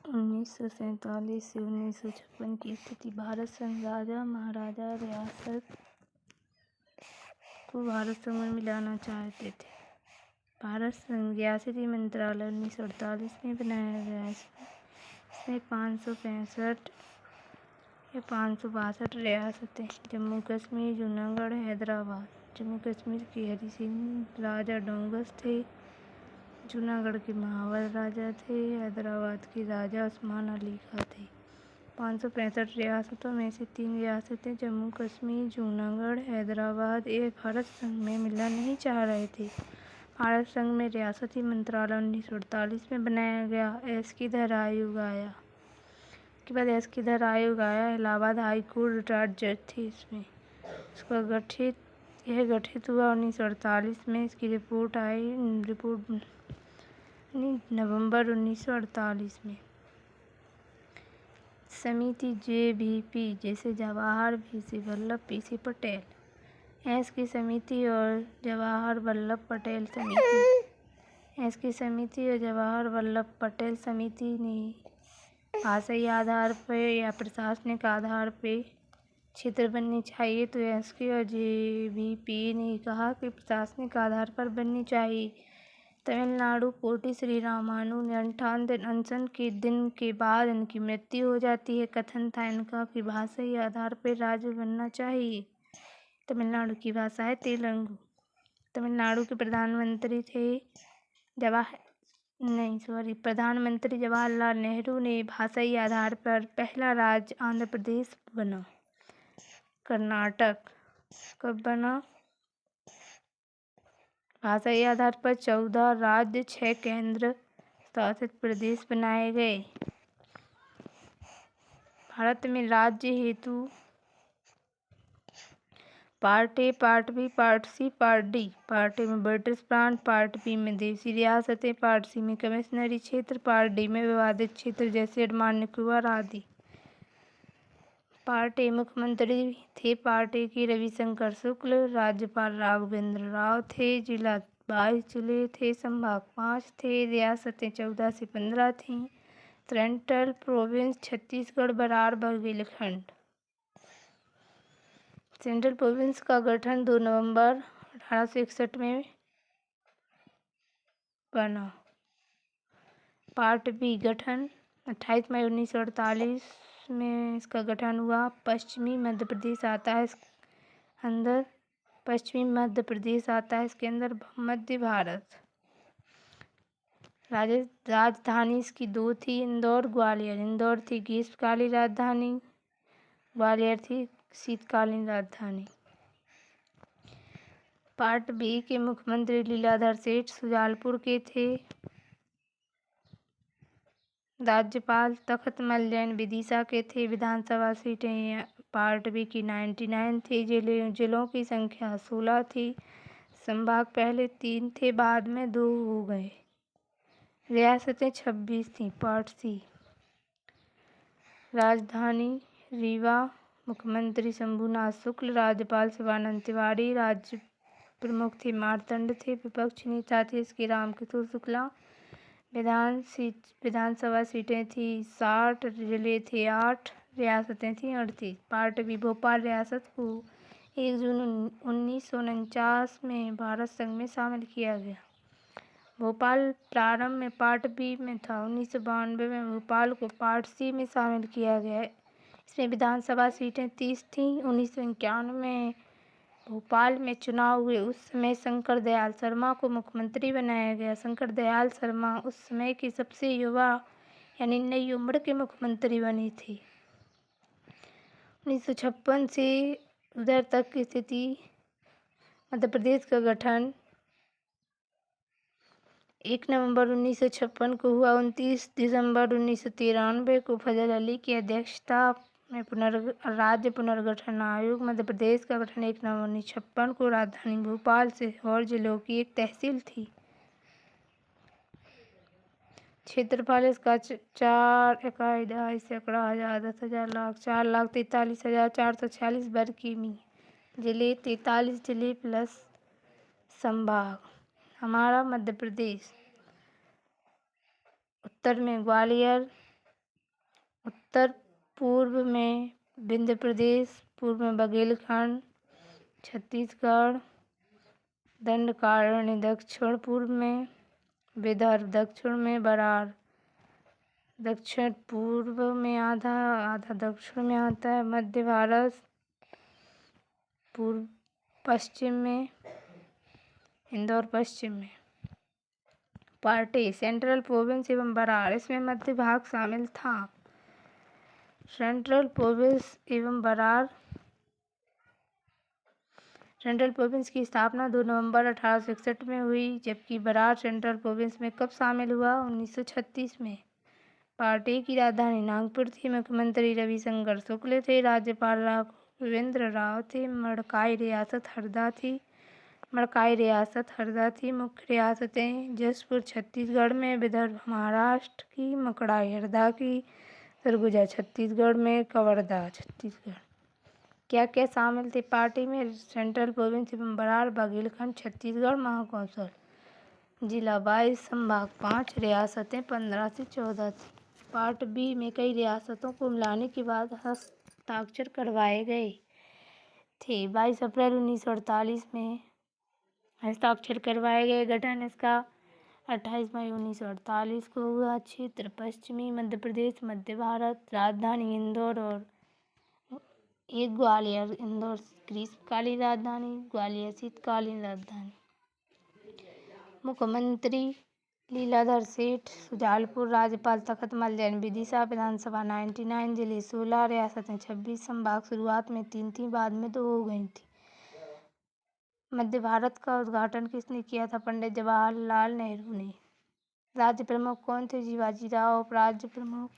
1947 से 1956 की स्थिति। भारत संघ राजा महाराजा रियासत को भारत संघ में मिलाना चाहते थे। भारत संघ रियासती मंत्रालय 1948 में बनाया गया। इसमें 565 या 562 रियासतें, जम्मू कश्मीर, जूनागढ़, हैदराबाद। जम्मू कश्मीर के हरि सिंह राजा डोंगस थे, जूनागढ़ के महावर राजा थे, हैदराबाद के राजा उस्मान अली खां थे। 565 रियासतों में से 3 रियासतें जम्मू कश्मीर, जूनागढ़, हैदराबाद ये भारत संघ में मिलना नहीं चाह रहे थे। भारत संघ में रियासती मंत्रालय 1948 में बनाया गया। एस किधर आयोग आया। उसके बाद एस किधर आयोग आया। इलाहाबाद हाई कोर्ट रिटायर्ड जज थे इसमें। यह गठित हुआ 1948 में। इसकी रिपोर्ट नवंबर 1948 में। समिति JVP जैसे Jawahar VC Vallabh PC Patel. S की समिति और जवाहर वल्लभ पटेल समिति। एस की समिति और जवाहर वल्लभ पटेल समिति ने भाषाई आधार पर या प्रशासनिक आधार पर क्षेत्र बननी चाहिए, तो एस की और JVP ने कहा कि प्रशासनिक आधार पर बननी चाहिए। तमिलनाडु पोटी श्री रामानु ने 58 दिन अनशन के दिन के बाद इनकी मृत्यु हो जाती है। कथन था इनका कि भाषाई आधार पर राज्य बनना चाहिए। तमिलनाडु की भाषा है तेलुगु। तमिलनाडु के प्रधानमंत्री जवाहरलाल नेहरू ने भाषाई आधार पर पहला राज्य आंध्र प्रदेश बना। कर्नाटक कब बना? भाषाई आधार पर 14 राज्य, 6 केंद्र शासित प्रदेश बनाए गए। भारत में राज्य हेतु part A, part B, part C, part D। Part A में ब्रिटिश प्रांत, पार्ट B में देशी रियासतें, पार्ट C में कमिश्नरी क्षेत्र, पार्ट D में विवादित क्षेत्र जैसे अंडमान निकोबार आदि। पार्ट A मुख्यमंत्री थे पार्ट A के रविशंकर शुक्ल, राज्यपाल राघवेंद्र राव थे, जिला 22 जिले थे, संभाग 5 थे, रियासतें 14 से 15 थीं। Central Province Chhattisgarh, Berar, Bundelkhand. Central Province का गठन 2 नवंबर 1861 में बना। पार्ट B गठन 28 मई 1948 में इसका गठन हुआ। पश्चिमी मध्य प्रदेश आता है इसके अंदर मध्य भारत। राजधानी इसकी 2 थी, इंदौर, ग्वालियर। इंदौर थी ग्रीष्मकालीन राजधानी, ग्वालियर थी शीतकालीन राजधानी। पार्ट B के मुख्यमंत्री लीलाधर सेठ सुजालपुर के थे। राज्यपाल तख्तमल जैन विदिशा के थे। विधानसभा सीटें पार्ट B की 99 थी। जिलों की संख्या 16 थी। संभाग पहले 3 थे, बाद में 2 हो गए। रियासतें 26 थीं। Part C। राजधानी रीवा। मुख्यमंत्री शंभूनाथ शुक्ल, राज्यपाल शिवानंद तिवारी, राज्य प्रमुख थे मार्तंड थे, विपक्ष नेता थे इसके रामकिशोर शुक्ला। विधानसभा सीटें थी 60, जिले थे 8, रियासतें थीं 38। पार्ट B भोपाल रियासत को 1 जून 1949 में भारत संघ में शामिल किया गया। भोपाल प्रारंभ में पार्ट B में था। 1992 में भोपाल को पार्ट C में शामिल किया गया। इसमें विधानसभा सीटें 30 थीं। 1991 में भोपाल में चुनाव हुए। उस समय शंकर दयाल शर्मा को मुख्यमंत्री बनाया गया। शंकर दयाल शर्मा उस समय के सबसे युवा यानी नई उम्र के मुख्यमंत्री बने थे। 1956 से उधर तक की स्थिति। मध्य प्रदेश का गठन 1 नवंबर 1956 को हुआ। 29 दिसंबर 1993 को फजल अली की अध्यक्षता में राज्य पुनर्गठन आयोग। मध्य प्रदेश का गठन 1 नवंबर 1956 को। राजधानी भोपाल से और जिलों की एक तहसील थी। क्षेत्रफल इसका 4 इकाई, दहाई, सैकड़ा, हजार, 10,000, लाख, 4,43,446 वर्ग किमी। जिले 43 जिले प्लस संभाग। हमारा मध्य प्रदेश उत्तर में ग्वालियर, उत्तर पूर्व में विंध्य प्रदेश, पूर्व में बुंदेलखंड छत्तीसगढ़, दंडकारण्य दक्षिण पूर्व में, विदर्भ दक्षिण में, बरार दक्षिण पूर्व में आधा आधा दक्षिण में आता है, मध्य भारत पूर्व पश्चिम में, इंदौर पश्चिम में। पार्टी सेंट्रल प्रोविंस एवं बरार, इसमें मध्य भाग शामिल था। सेंट्रल प्रोविंस एवं बरार, सेंट्रल प्रोविंस की स्थापना 2 नवंबर 1861 में हुई, जबकि बरार सेंट्रल प्रोविंस में कब शामिल हुआ? 1936 में। पार्टी की राजधानी नागपुर थी। मुख्यमंत्री रविशंकर शुक्ल थे। राज्यपाल राघवेंद्र राव थे। मड़काई रियासत हरदा थी। मुख्य रियासतें जसपुर छत्तीसगढ़ में, विदर्भ महाराष्ट्र की, मकड़ाई हरदा की, सरगुजा छत्तीसगढ़ में, कवर्धा छत्तीसगढ़। क्या क्या शामिल थे पार्टी में? सेंट्रल प्रोविंस एवं बरार, बुंदेलखंड छत्तीसगढ़, महाकौशल जिला 22, संभाग 5, रियासतें 15 से 14 थी। पार्ट बी में कई रियासतों को मिलाने के बाद हस्ताक्षर करवाए गए थे। 22 अप्रैल 1948 में हस्ताक्षर करवाए गए। गठन इसका 28 मई 1948 को हुआ। क्षेत्र पश्चिमी मध्य प्रदेश, मध्य भारत। राजधानी इंदौर और एक ग्वालियर। इंदौर ग्रीष्मकालीन राजधानी, ग्वालियर शीतकालीन राजधानी। मुख्यमंत्री लीलाधर सेठ, सुजालपुर। राज्यपाल तखतमल जैन, विदिशा विधानसभा 99, जिले 16, रियासतें 26, संभाग शुरुआत में 3 थी, बाद में 2 हो गई थी। मध्य भारत का उद्घाटन किसने किया था? पंडित जवाहरलाल नेहरू ने। राज्य प्रमुख कौन थे? शिवाजी राव। उपराज्य प्रमुख